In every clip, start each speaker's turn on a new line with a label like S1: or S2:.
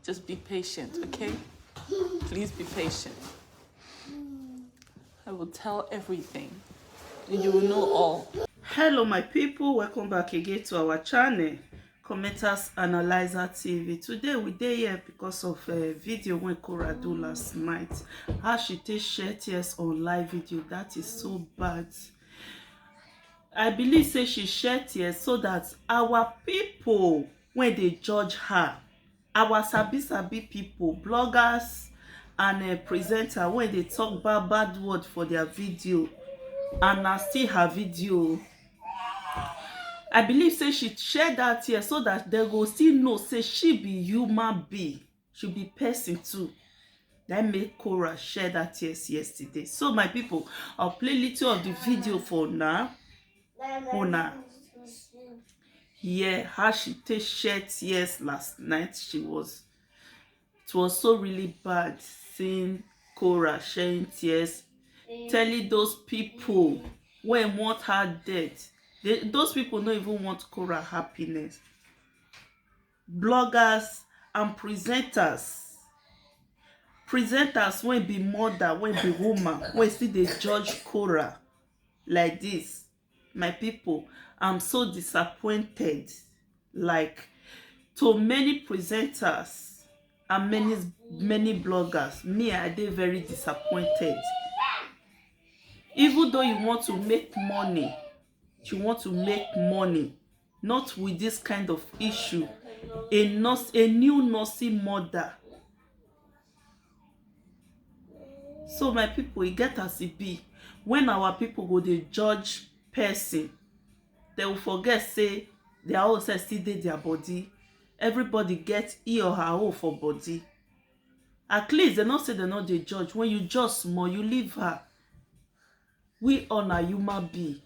S1: Just be patient, okay? Please be patient. I will tell everything. You will know all. Hello my people, welcome back again to our channel, Commenters Analyzer TV. Today we dey here because of a video when Korra do last night. How she take share tears on live video. That is so bad. I believe say she share tears so that our people, when they judge her, our sabi people, bloggers and presenter, when they talk bad word for their video and na still her video, I believe say she share that here so that they go still know say she be human being, she be person too. That make Korra share that tears yesterday. So my people, I'll play little of the video for now. Yeah, how she take share tears last night. It was so really bad seeing Korra sharing tears, telling those people when want her dead. Those people don't even want Korra happiness. Bloggers and presenters when be mother, when be woman, when see they judge Korra like this. My people, I'm so disappointed. Like, to many presenters and many bloggers, me, I dey very disappointed. Even though you want to make money, not with this kind of issue. A new nursing mother. So my people, it get as it be. When our people go dey judge person, they will forget say their own self still dey their body. Everybody get he or her own for body. At least they not say they not dey judge. When you judge small, you leave her. We all na human being.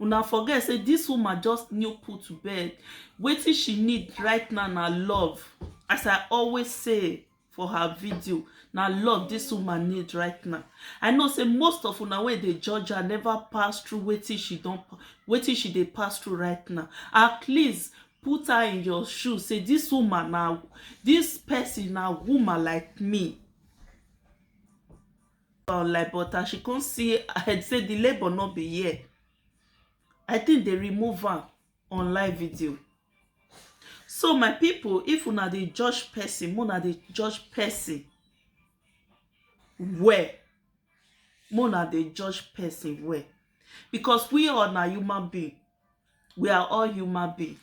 S1: Una forget say this woman just new put to bed. Wetin she need right now na love. As I always say for her video, na love this woman need right now. I know say most of una wey dey judge her never pass through wetin she dey pass through right now. At least put her in your shoes. Say this person na woman like me. Like, but as she can't see, I say the labor not be here. I think they remove her on live video. So my people, if una dey judge person, una dey judge person where? Una dey judge person where? Because we all na human being. We are all human being.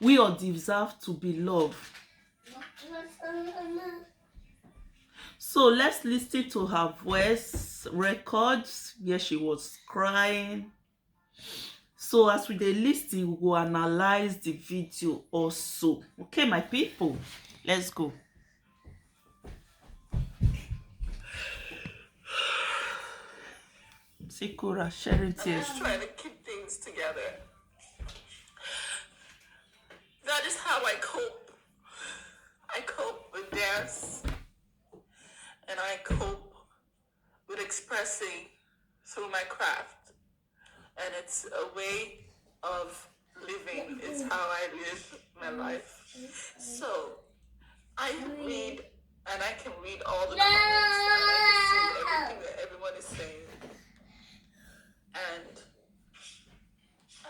S1: We all deserve to be loved. So let's listen to her voice records where she was crying. So as we dey listen, we will analyze the video also. Okay, my people, let's go. See Korra sharing tears.
S2: I'm just trying to keep things together. That is how I cope. I cope with dance. And I cope with expressing through my craft. And it's a way of living. It's how I live my life. So I read, and I can read all the comments, and I can see everything that everyone is saying. And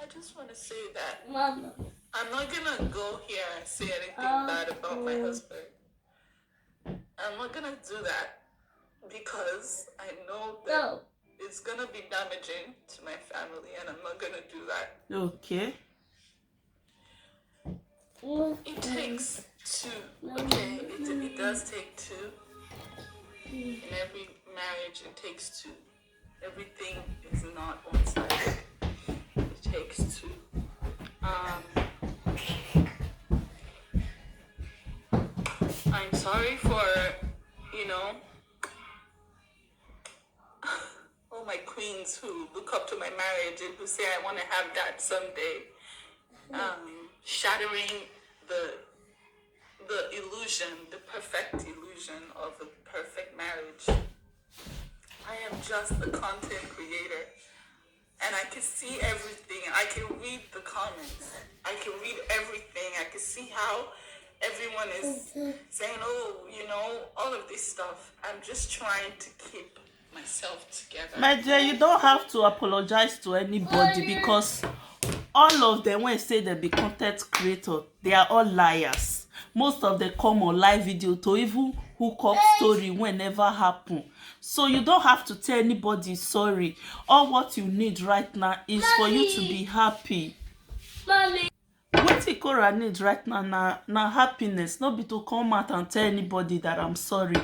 S2: I just want to say that Mama, I'm not gonna go here and say anything bad about my husband. I'm not gonna do that because I know that it's gonna be damaging to my family, and I'm not gonna do that.
S1: Okay.
S2: It takes two. Okay, it does take two. In every marriage, it takes two. Everything is not one-sided. It takes two. I'm sorry for, all my queens who look up to my marriage and who say I want to have that someday. Shattering the illusion, the perfect illusion of a perfect marriage. I am just a content creator, and I can see everything. I can read the comments. I can read everything. I can see how everyone is saying, oh, you know, all of this stuff. I'm just trying to keep myself together.
S1: My dear, you don't have to apologize to anybody, because all of them, when say they be content creator, they are all liars. Most of them come on live video to even hook up story whenever happen. So you don't have to tell anybody sorry. All what you need right now is for you to be happy. Wetin Korra need right now na happiness, no be to come out and tell anybody that I'm sorry.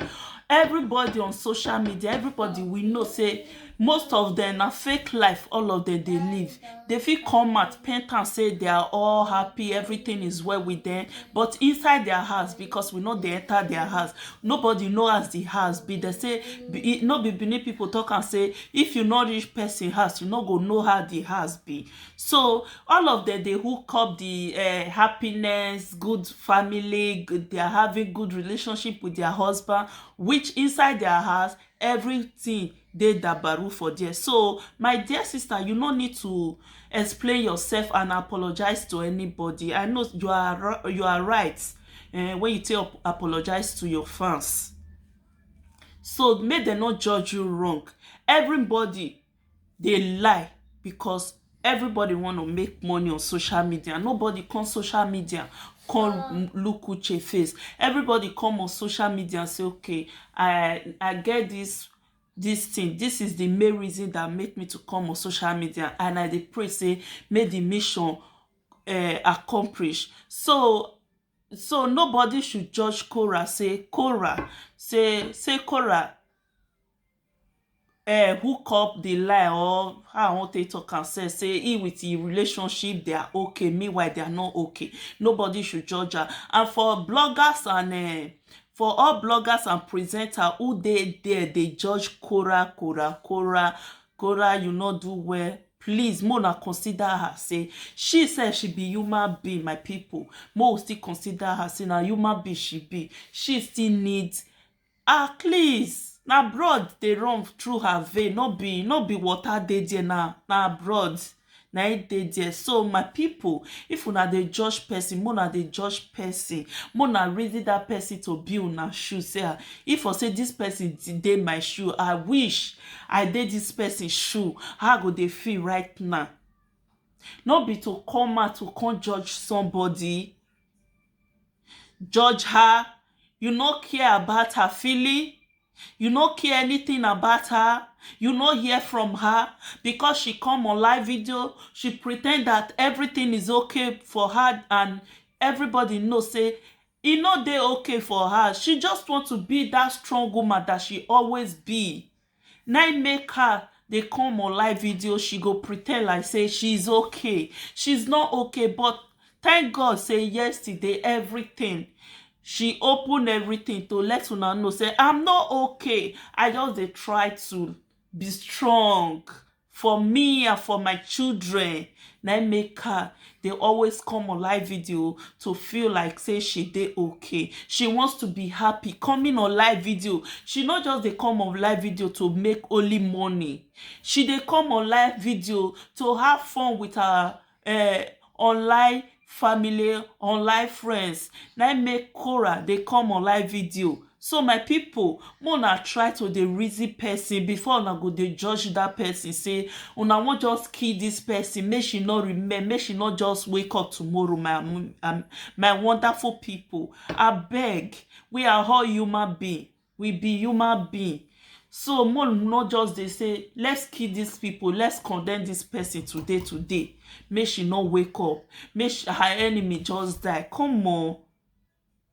S1: Everybody on social media, everybody we know say most of them na fake life, all of them they live. They fit come out, paint and say they are all happy, everything is well with them, but inside their house, because we know they enter their house, nobody know as the house be. They say no be Benin people talk and say if you not reach person house, you no go know how the house be. So all of them they hook up the happiness, good family, they are having good relationship with their husband, which inside their house everything dey dabaru for there. So my dear sister, you no need to explain yourself and apologize to anybody. I know you are right when you tell apologize to your fans. So make dem not judge you wrong. Everybody they lie because everybody want to make money on social media. Nobody come social media come look Uche face. Everybody come on social media and say, okay, I get this thing. This is the main reason that make me to come on social media, and I dey pray say make the mission accomplish. So nobody should judge Korra. Say Korra hook up the lie, or how I want to talk and say he with the relationship they are okay, meanwhile they are not okay. Nobody should judge her. And for bloggers and for all bloggers and presenters who they judge Korra, you not do well, please mona consider her. Say she said she be human being, my people. Mo still consider her say na human being she be. She still needs at least na blood dey run through her vein, no be water dey there, na blood na it dey there. So my people, if una dey judge person, mona dey judge person, mona reason that person to be una shoe. Say if I say this person dey my shoe, I wish I dey this person shoe, how I go dey feel right now. No be to come out to come judge somebody, judge her. You no care about her feeling, you no care anything about her, you no hear from her, because she come on live video, she pretend that everything is okay for her, and everybody know say e no dey okay for her. She just want to be that strong woman that she always be. Now make her dey come on live video, she go pretend like say she's okay. She's not okay, but thank God say yesterday everything she open everything to let una know say I'm not okay. I just dey try to be strong for me and for my children. Na make her dey always come on live video to feel like say she dey okay. She wants to be happy. Coming on live video, she not just dey come on live video to make only money. She dey come on live video to have fun with her online family, online friends. Na make Korra dey come on live video. So my people, una try to dey reason person before una go dey judge that person. Say una wan just kill this person, make she not remember, make she not just wake up tomorrow. My wonderful people, abeg, we are all human being, we be human being. So more not just they say let's kill these people, let's condemn this person today. Make she not wake up, make her enemy just die. Come on,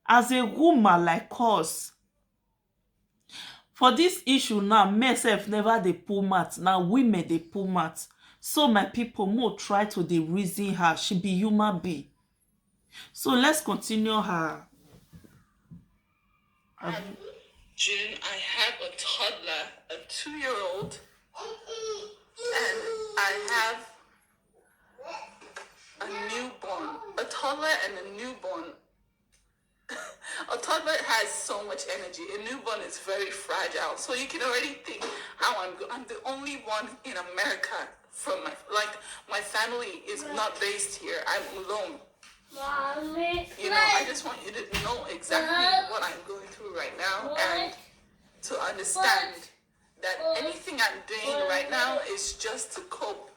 S1: as a woman like us, for this issue now, men sef never dey pull mouth, now women dey pull mouth. So my people, more try to dey reason her, she be human being. So let's continue her.
S2: June, I have a toddler, a 2-year-old, and I have a newborn. A toddler and a newborn. A toddler has so much energy. A newborn is very fragile. So you can already think how I'm the only one in America from my family is not based here. I'm alone. You know, I just want you to know exactly what I'm going through right now and to understand that anything I'm doing right now is just to cope.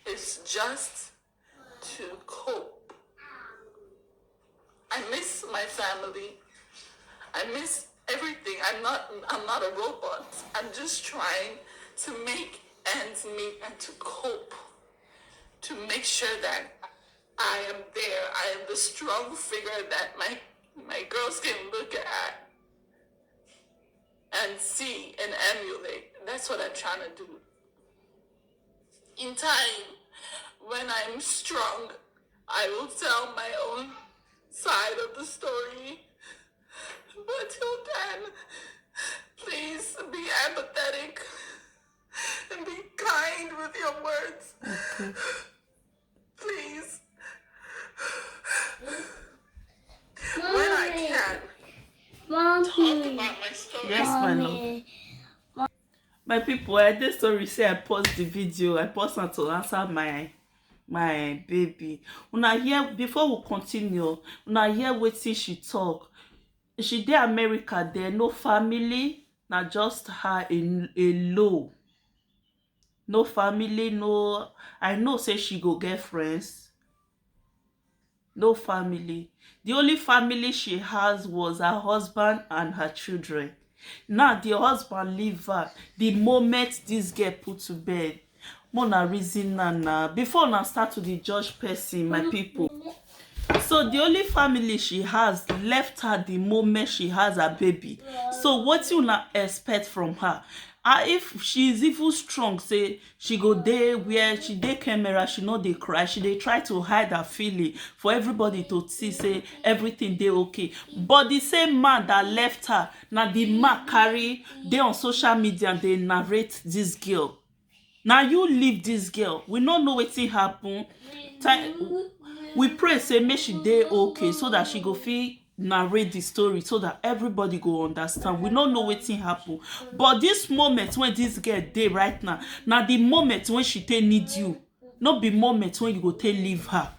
S2: It's just to cope. I miss my family. I miss everything. I'm not a robot. I'm just trying to make ends meet and to cope. To make sure that I am there. I am the strong figure that my girls can look at and see and emulate. That's what I'm trying to do. In time, when I'm strong, I will tell my own side of the story. But till then, please be empathetic and be kind with your words.
S1: Okay.
S2: Please. When I can talk about my story.
S1: Yes, my love. My people, this story say I pause the video. I pause am to answer my baby. Una hear before we continue. Una hear wetin she talk. She dey America. There no family. Na just her alone. No family. No. I know say she go get friends. No family. The only family she has was her husband and her children. Now the husband leave her the moment this girl put to bed. Mona reason na before una start to the judge person, my people. So the only family she has left her the moment she has her baby. So what you not expect from her? If she is even strong, say she go there where she dey camera, she know they cry, she dey try to hide her feeling for everybody to see, say everything dey okay. But the same man that left her, now the man carry dey on social media and they narrate this girl. Now you leave this girl. We don't know wetin happen. We pray say make she dey okay so that she go fit narrate the story so that everybody go understand. We don't know wetin happen. But this moment when this girl dey right now, na the moment when she take need you. Not be moment when you go take leave her.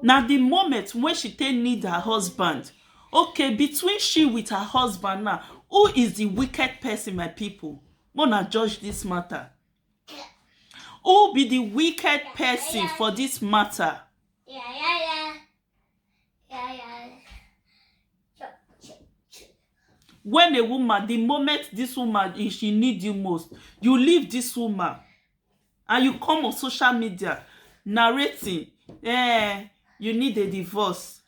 S1: Na the moment when she take need her husband. Okay, between she with her husband now, who is the wicked person, my people? Wanna judge this matter? Who be the wicked person for this matter? When a woman, the moment this woman, if she need you most, you leave this woman and you come on social media narrating, you need a divorce.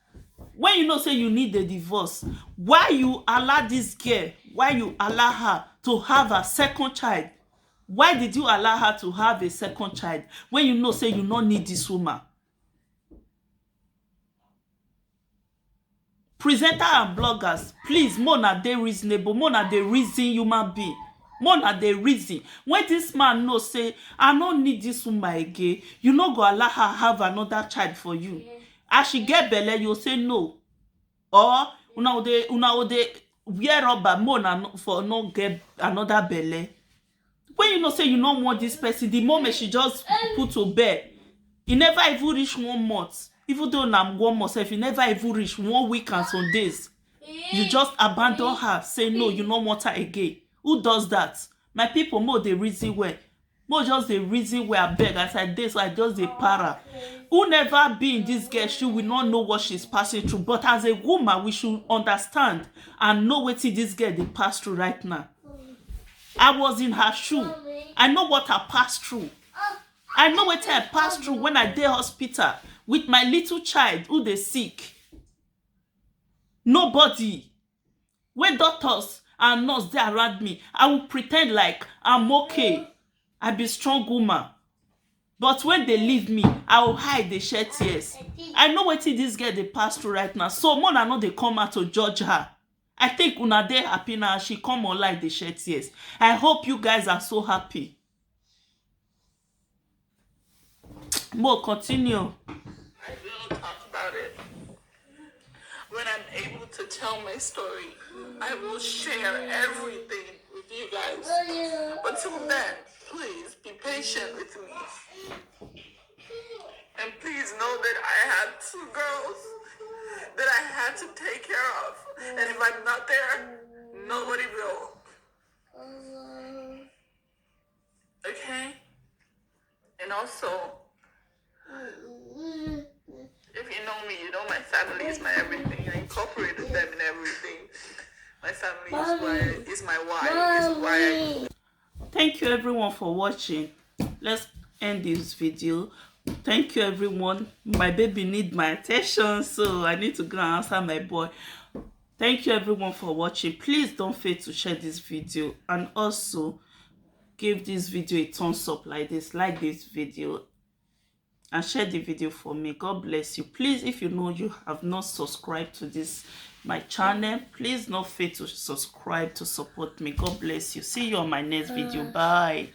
S1: When you know say you need a divorce, why you allow this girl, why you allow her to have a second child? Why did you allow her to have a second child when you know say you don't need this woman? Presenter and bloggers, please, Mona dey reasonable, Mona dey reason human being. Mona dey reason. When this man know say I don't need this woman again, you no go allow her have another child for you. As she get belle, you say no. Or una dey wear rubber Mona for no get another belle. When you know say you don't want this person, the moment she just put to bed, e never even reach 1 month. Even though na 1 month, if you never even reach 1 week and some days, you just abandon her, say no, you don't want her again. Who does that? My people, more the reason where. More just the reason where I beg. As I did, so I just the para. Who never be in this girl, she will not know what she's passing through. But as a woman, we should understand and know what this girl they pass through right now. I was in her shoe. I know what I passed through. I know what I passed through when I did hospital with my little child who they sick. Nobody. When doctors and nurses they around me, I will pretend like I'm okay. I be strong woman. But when they leave me, I will hide, they shed tears. I know what this girl they pass through right now. So more than not they come out to judge her. I think una dey happy now. She come online, they shed tears. I hope you guys are so happy. More continue.
S2: I will talk about it. When I'm able to tell my story, I will share everything with you guys. But till then, please be patient with me. know that I had 2 girls that I had to take care of. And if I'm not there, nobody will. Okay? And also, if you know me, you know my family is my everything. I incorporated them in everything. My family is my why. Is why
S1: Thank you everyone for watching. Let's end this video. Thank you everyone. My baby need my attention, so I need to go and answer my boy. Thank you everyone for watching. Please don't fail to share this video, and also give this video a thumbs up like this, like this video, and share the video for me. God bless you. Please, if you know you have not subscribed to this my channel, please don't fail to subscribe to support me. God bless you. See you on my next video. Bye.